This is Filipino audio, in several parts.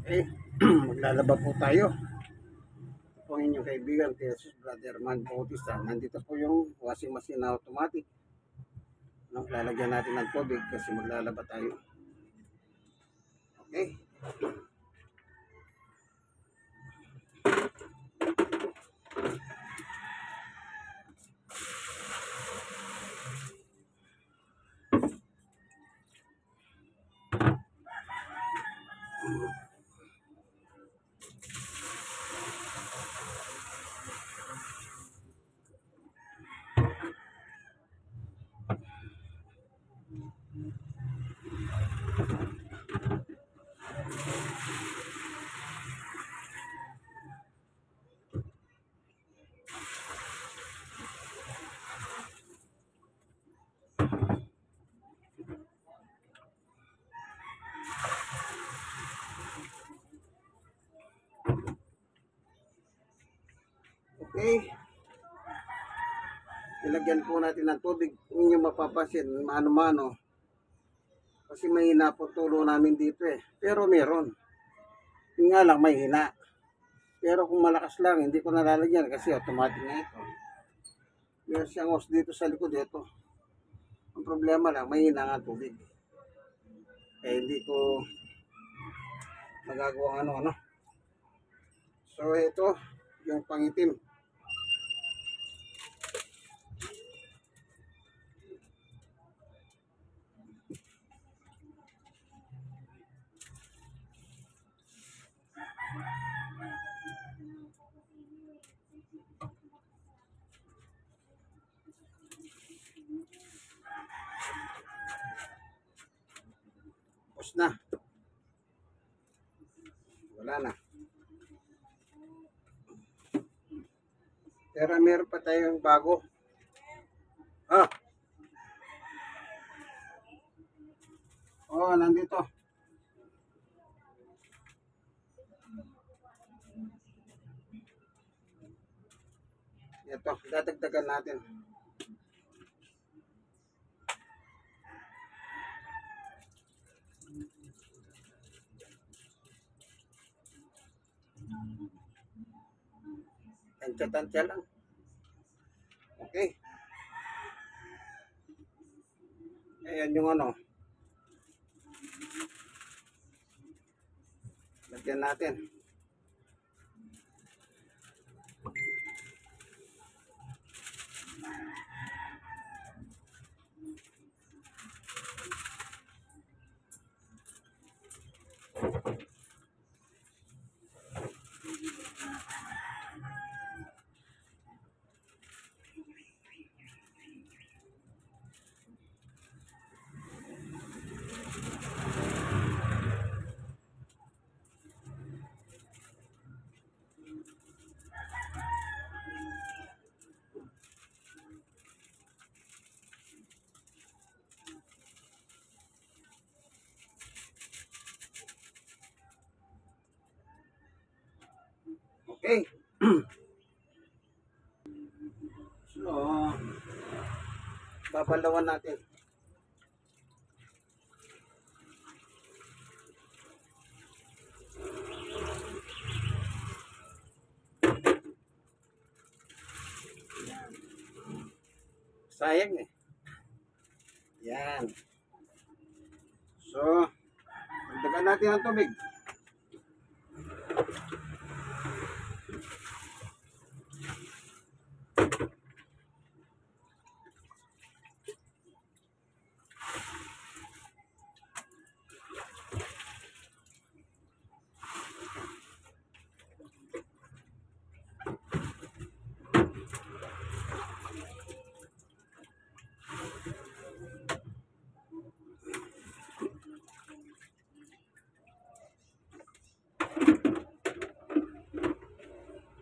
Okay, maglalaba po tayo. Ito po ang inyong kaibigan, Jesus Brother Man Bautista. Nandito po yung washing machine na automatic. No, lalagyan natin ng tubig kasi maglalaba tayo. Okay. Okay. Ilagyan po natin ng tubig. Kung inyo mapapansin, mano-mano. Kasi mahina po tulo namin dito eh. Pero meron. Yung nga lang mahina. Pero kung malakas lang, hindi ko nalalagyan kasi automatic na ito. Meron siyang hose dito sa likod ito. Ang problema lang, mahina nga tubig. Kaya hindi ko magagawa ano. So ito, yung pangitim. Tapos na. Wala na. Pero meron pa tayong bago. Ah. Oh, nandito. Ito, dadagdagan natin. Tansya-tansya lang. Okay. Ayan yung ano. Lagyan natin. Okay. So, babalawan natin. Sayang eh. Yan. So, dagdagan natin ang tubig.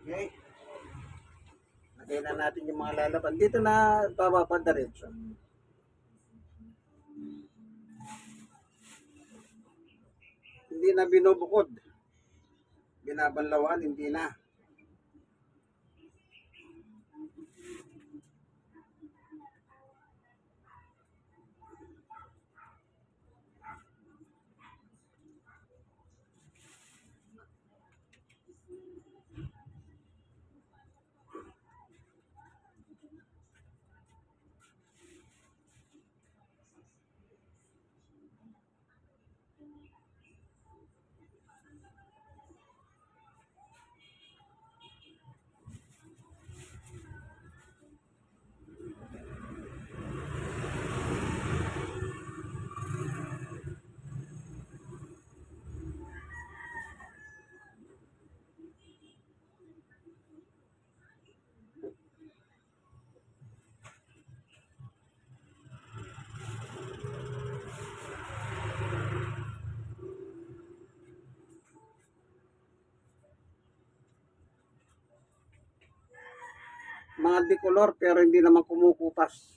Okay. Lagay na natin yung mga lalaban. Dito na bababa diretso. Hindi na binubukod. Binabanlawan, hindi na. mga decolor pero hindi naman kumukupas.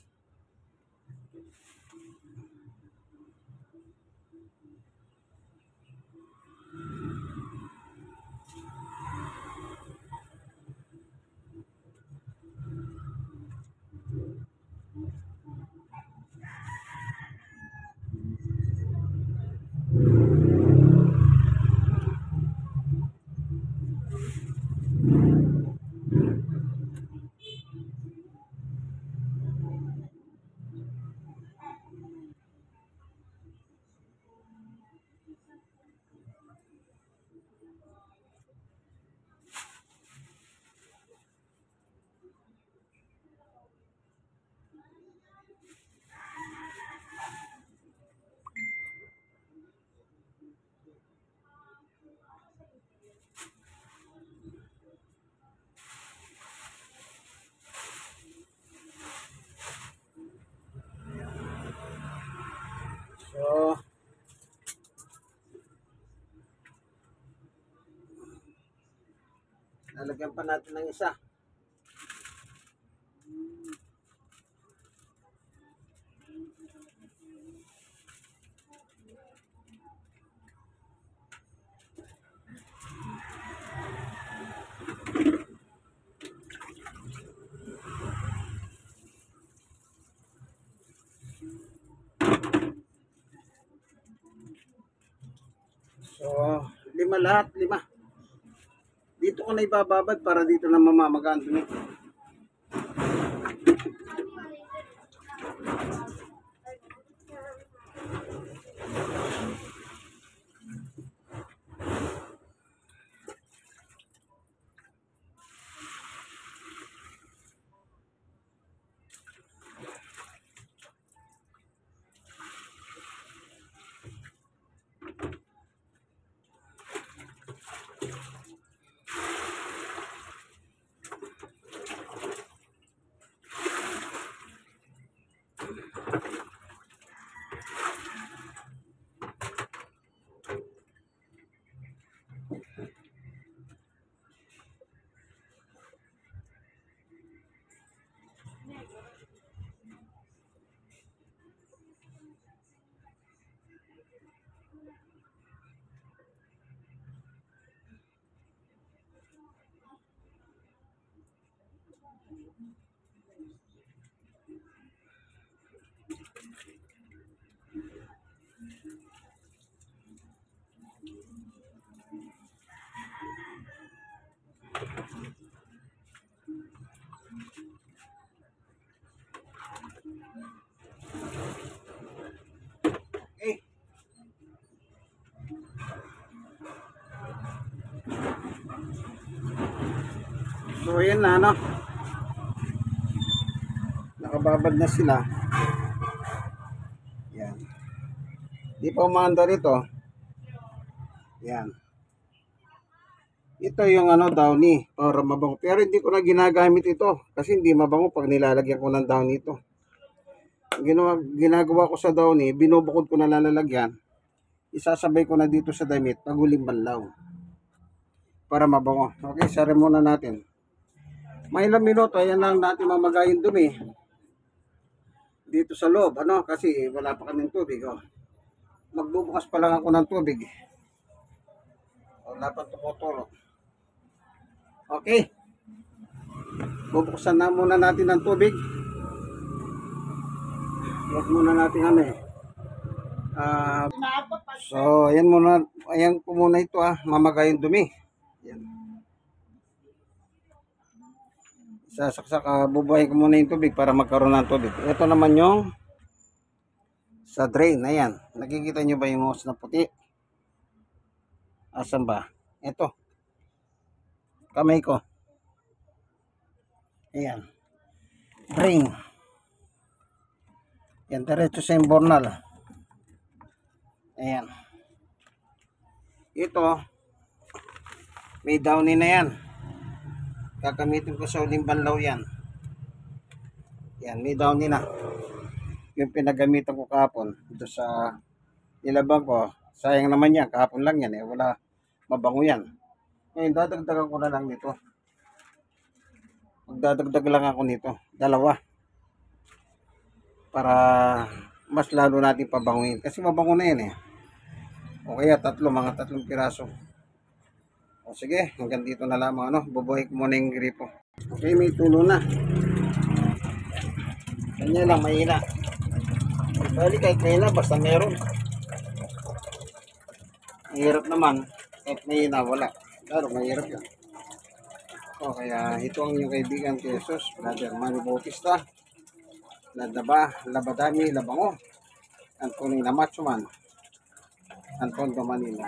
So, lalagyan pa natin ng isa. So, 5 lahat, 5. Dito ko na ibababad para dito na mamamagaan dumi. Okay. So, yan na, no? Nakababad na sila. Yan. Di pa umaanda rito. Yan. Ito yung downy para mabango. Pero hindi ko na ginagamit ito kasi hindi mabango pag nilalagyan ko ng downy ito. Ginagawa ko sa downy, binubukod ko na lalagyan. Isasabay ko na dito sa damit pag huling banlaw. Para mabango. Okay, sara muna natin. May ilang minuto, ayan lang natin mamagayin dumi. Dito sa loob, kasi wala pa kaming tubig. Magbubukas pa lang ako ng tubig. Wala pa tumutulo. Okay. Bubuksan na muna natin ng tubig. Huwag muna natin so, ayan muna. Ayan ko muna ito mamagayin dumi. Ayan. Sasaksak, bubuhayin ko muna yung tubig para magkaroon ng tubig. Ito naman yung sa drain. Ayan. Nakikita nyo ba yung hose na puti? Asan ba? Ito. Kamay ko. Ayan. Drain. Yan, diretso sa imbornal. Ayan. Ito, may downy na yan. Kakamitin ko sa uling banlaw yan. Yan, may downy na. Yung pinagamitan ko kahapon. Ito sa nilabang ko. Sayang naman yan. Kahapon lang yan. Wala mabango yan. Ngayon, dadagdagan ko na lang nito. Magdadagdag lang ako nito. Dalawa. Para mas lalo natin pabanguin. Kasi mabango na yan eh. O kaya mga tatlong piraso. O sige, hanggang dito na lamang ano. Bubuhay ko muna yung gripo. Okay, may tulo na. Kanya lang, mahina. Bali kahit mahina, basta meron. Mahirap naman. Kahit mahina, wala. Claro, mahirap yan. O kaya ito ang inyong kaibigan kay Jesus, Brother Manny Bautista. Ladaba, Labadami, Labango. Antoning Namatsuman. Anton Manila.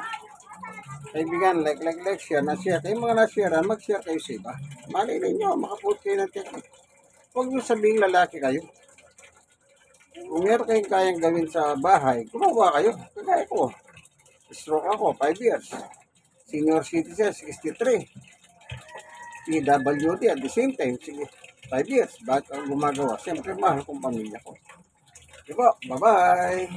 Kaibigan, like, share, na-share. Kayo mga na-share, mag-share kayo sa iba. Malay ninyo, makapost kayo ng technique. Huwag nyo sabihin lalaki kayo. Kung meron kayong kayang gawin sa bahay, gumawa kayo. Kagaya ko. Stroke ako, 5 years. Senior citizen, 63. PWD at the same time, sige, 5 years. Bakit ang gumagawa? Siyempre, mahal kong pamilya ko. Diba? Bye-bye!